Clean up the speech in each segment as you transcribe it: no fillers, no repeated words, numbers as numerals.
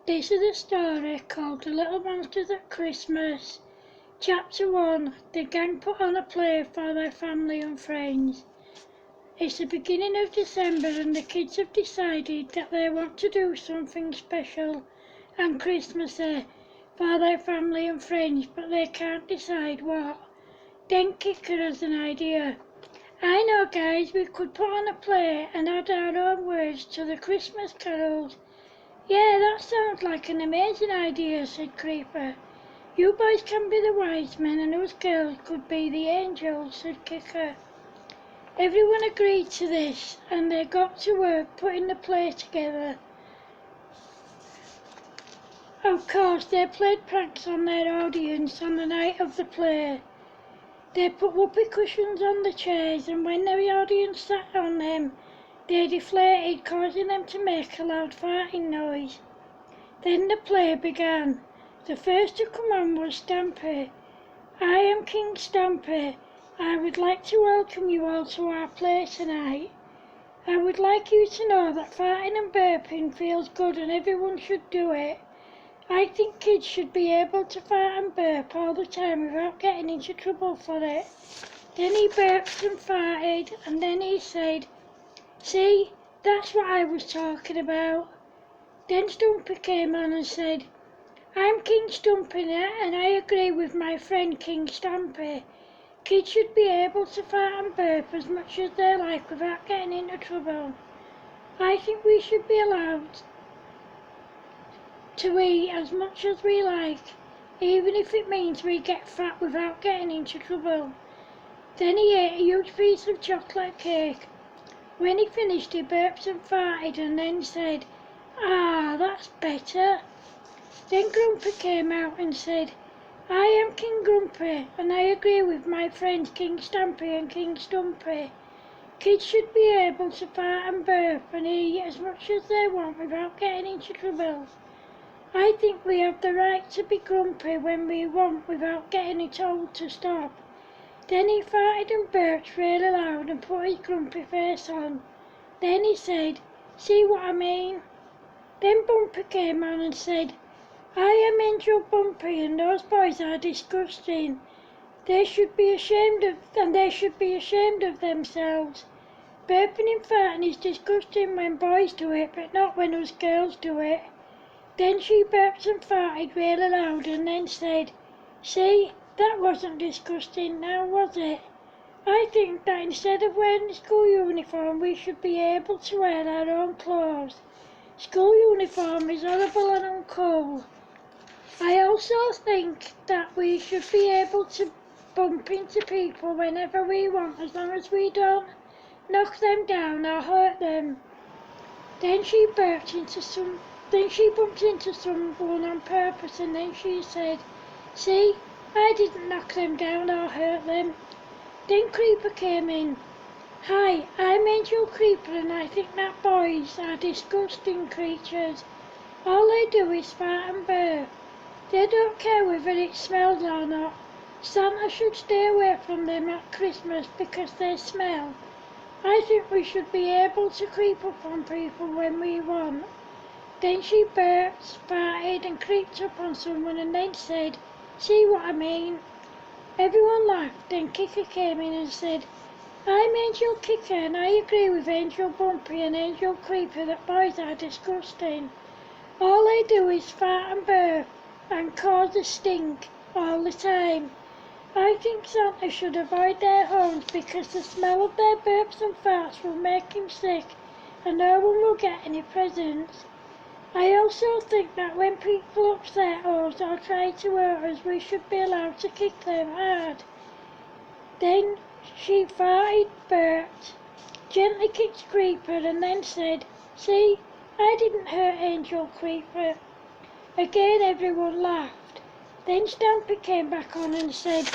This is a story called The Little Monsters at Christmas. Chapter 1. The gang put on a play for their family and friends. It's the beginning of December and the kids have decided that they want to do something special on Christmas for their family and friends, but they can't decide what. Then Kicker has an idea. I know, guys, we could put on a play and add our own words to the Christmas carols. Yeah, that sounds like an amazing idea, said Creeper. You boys can be the wise men and us girls could be the angels, said Kicker. Everyone agreed to this and they got to work putting the play together. Of course, they played pranks on their audience on the night of the play. They put whoopee cushions on the chairs and when the audience sat on them, they deflated, causing them to make a loud farting noise. Then the play began. The first to come on was Stampy. I am King Stampy. I would like to welcome you all to our play tonight. I would like you to know that farting and burping feels good and everyone should do it. I think kids should be able to fart and burp all the time without getting into trouble for it. Then he burped and farted and then he said, "See, that's what I was talking about." Then Stumpy came on and said, I'm King Stumpy and I agree with my friend King Stampy. Kids should be able to fart and burp as much as they like without getting into trouble. I think we should be allowed to eat as much as we like, even if it means we get fat without getting into trouble. Then he ate a huge piece of chocolate cake. When he finished, he burped and farted and then said, "Ah, that's better." Then Grumpy came out and said, I am King Grumpy and I agree with my friends King Stampy and King Stumpy. Kids should be able to fart and burp and eat as much as they want without getting into trouble. I think we have the right to be grumpy when we want without getting told to stop. Then he farted and burped really loud and put his grumpy face on. Then he said, "See what I mean?" Then Bumpy came on and said, I am Angel Bumpy and those boys are disgusting. They should be ashamed of themselves. Burping and farting is disgusting when boys do it, but not when us girls do it. Then she burped and farted really loud and then said, "See, that wasn't disgusting now, was it? I think that instead of wearing a school uniform, we should be able to wear our own clothes. School uniform is horrible and uncool. I also think that we should be able to bump into people whenever we want, as long as we don't knock them down or hurt them." Then she bumped into someone on purpose and then she said, "See, I didn't knock them down or hurt them." Then Creeper came in. "Hi, I'm Angel Creeper and I think that boys are disgusting creatures. All they do is fart and burp. They don't care whether it smells or not. Santa should stay away from them at Christmas because they smell. I think we should be able to creep up on people when we want." Then she burped, farted and creeped up on someone and then said, "See what I mean?" Everyone laughed. Then Kicker came in and said, I'm Angel Kicker and I agree with Angel Bumpy and Angel Creeper that boys are disgusting. All they do is fart and burp and cause a stink all the time. I think Santa should avoid their homes because the smell of their burps and farts will make him sick and no one will get any presents. I also think that when people upset us or try to hurt us, we should be allowed to kick them hard." Then she farted, burped, gently kicked Creeper and then said, "See, I didn't hurt Angel Creeper." Again everyone laughed. Then Stampy came back on and said,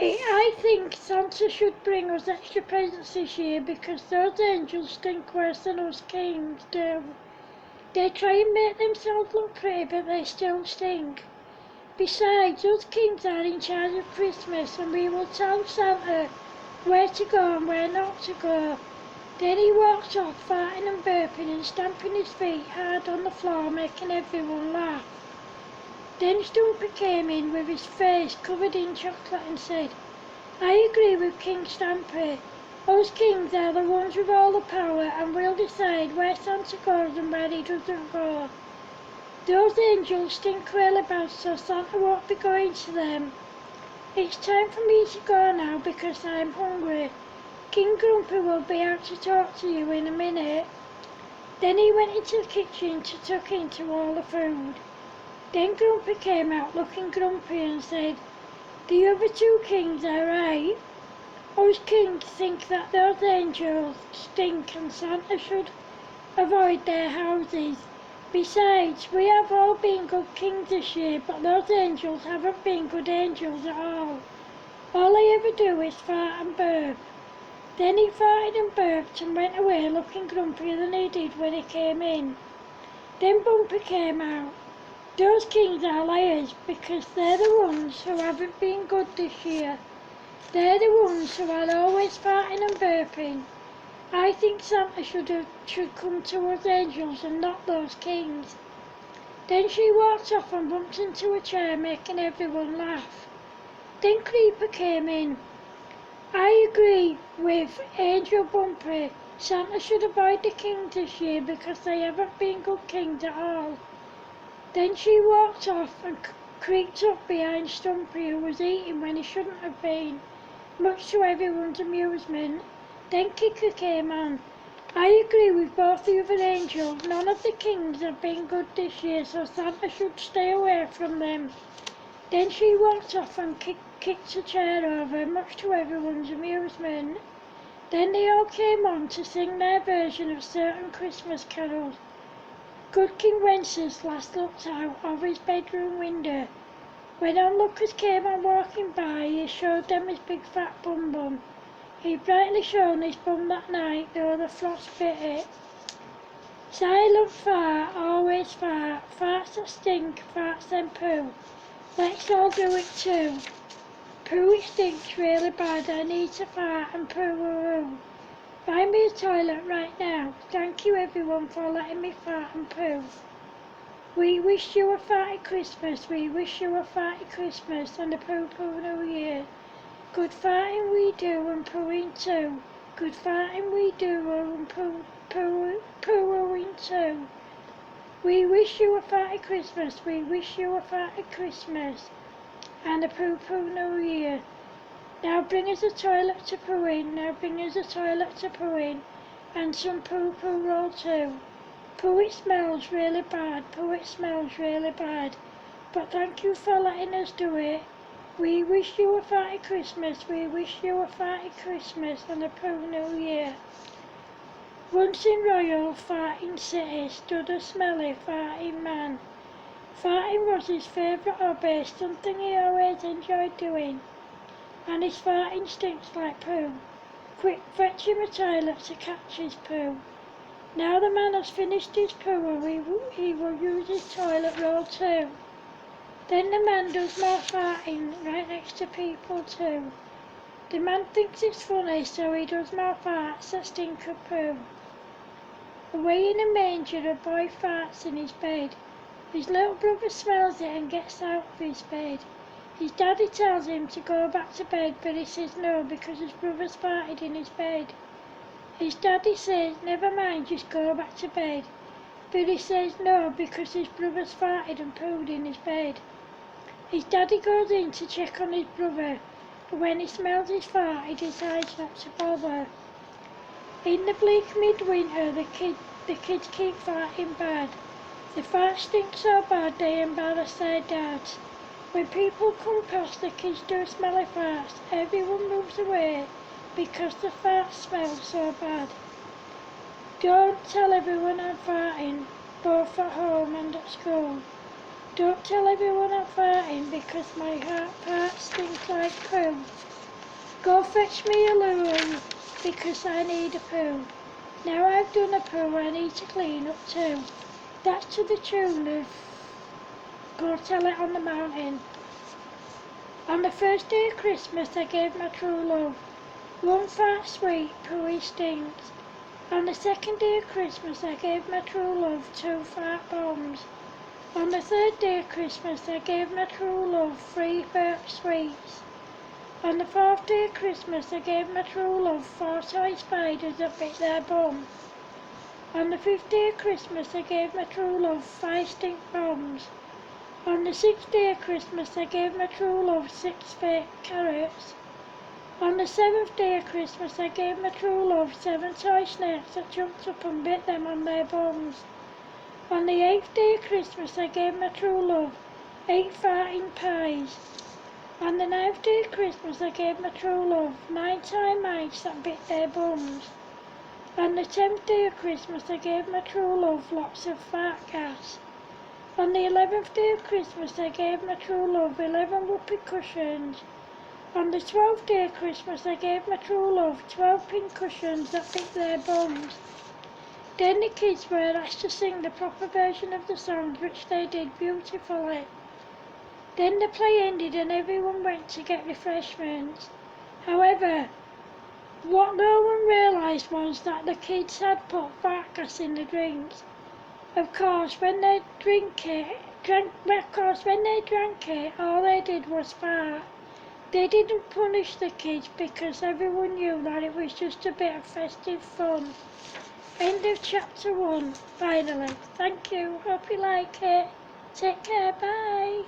I think Santa should bring us extra presents this year because those angels stink worse than us kings do. They try and make themselves look pretty but they still stink. Besides, us kings are in charge of Christmas and we will tell Santa where to go and where not to go. Then he won't walked off, farting and burping and stamping his feet hard on the floor, making everyone laugh. Then Stumpy came in with his face covered in chocolate and said, "I agree with King Stampy. Us kings are the ones with all the power, and we'll decide where Santa goes and where he doesn't go. Those angels stink really bad, so Santa won't be going to them. It's time for me to go now because I'm hungry. King Grumpy will be out to talk to you in a minute." Then he went into the kitchen to tuck into all the food. Then Grumpy came out looking grumpy and said, "The other two kings are right. Us kings think that those angels stink and Santa should avoid their houses. Besides, we have all been good kings this year, but those angels haven't been good angels at all. All they ever do is fart and burp." Then he farted and burped and went away looking grumpier than he did when he came in. Then Bumpy came out. "Those kings are liars because they're the ones who haven't been good this year. They're the ones who are always farting and burping. I think Santa should come to us angels and not those kings." Then she walked off and bumped into a chair, making everyone laugh. Then Creeper came in. "I agree with Angel Bumpy. Santa should avoid the kings this year because they haven't been good kings at all." Then she walked off and creeped up behind Stumpy, who was eating when he shouldn't have been, much to everyone's amusement. Then Kicker came on. "I agree with both the other angels. None of the kings have been good this year, so Santa should stay away from them." Then she walked off and kicked a chair over, much to everyone's amusement. Then they all came on to sing their version of certain Christmas carols. Good King Wenceslas looked out of his bedroom window. When onlookers came on walking by, he showed them his big fat bum bum. He'd brightly shown his bum that night, though the frost bit it. "Silent fart, always fart, farts that stink, farts then poo. Let's all do it too. Poo, it stinks really bad, I need to fart and poo-a-roo. Find me a toilet right now. Thank you everyone for letting me fart and poo. We wish you a farty Christmas, we wish you a farty Christmas and a poo-poo New Year. Good farting we do and pooing too. Good farting we do and poo-pooing too. We wish you a farty Christmas, we wish you a farty Christmas and a poo-poo New Year. Now bring us a toilet to poo in, now bring us a toilet to poo in, and some poo-poo roll too. Poo, it smells really bad, poo, it smells really bad, but thank you for letting us do it. We wish you a farty Christmas, we wish you a farty Christmas and a poo New Year." Once in Royal Farting City stood a smelly farting man. Farting was his favourite hobby, something he always enjoyed doing, and his farting stinks like poo. Quick, fetch him a toilet to catch his poo. Now the man has finished his poo, he will use his toilet roll too. Then the man does more farting right next to people too. The man thinks it's funny, so he does more farts that stink of poo. Away in a manger, a boy farts in his bed. His little brother smells it and gets out of his bed. His daddy tells him to go back to bed, but he says no because his brother's farted in his bed. His daddy says, "Never mind, just go back to bed." But he says no because his brother's farted and pooed in his bed. His daddy goes in to check on his brother, but when he smells his fart, he decides not to bother. In the bleak midwinter, the kids keep farting bad. The farts stink so bad they embarrass their dads. When people come past, the kids do smelly farts. Everyone moves away because the farts smell so bad. Don't tell everyone I'm farting, both at home and at school. Don't tell everyone I'm farting because my heart stinks like poo. Go fetch me a loo because I need a poo. Now I've done a poo, I need to clean up too. That's to the tune of Go Tell It on the Mountain. On the first day of Christmas I gave my true love one fart sweet pooey stinks. On the second day of Christmas I gave my true love 2 fart bombs. On the third day of Christmas I gave my true love 3 burp sweets. On the fourth day of Christmas I gave my true love 4 toy spiders that bit their bum. On the fifth day of Christmas I gave my true love 5 stink bombs. On the sixth day of Christmas I gave my true love 6 fake carrots. On the seventh day of Christmas I gave my true love 7 toy snakes that jumped up and bit them on their bums. On the 8th day of Christmas I gave my true love 8 farting pies. On the 9th day of Christmas I gave my true love 9 toy mice that bit their bums. On the 10th day of Christmas I gave my true love lots of fart gas. On the 11th day of Christmas I gave my true love 11 whoopee cushions. On the 12th day of Christmas I gave my true love 12 pink cushions that bit their bums. Then the kids were asked to sing the proper version of the songs, which they did beautifully. Then the play ended and everyone went to get refreshments. However, what no one realised was that the kids had put fart gas in the drinks. Of course, when they drank it, all they did was fart. They didn't punish the kids because everyone knew that it was just a bit of festive fun. End of chapter 1, finally. Thank you, hope you like it. Take care, bye.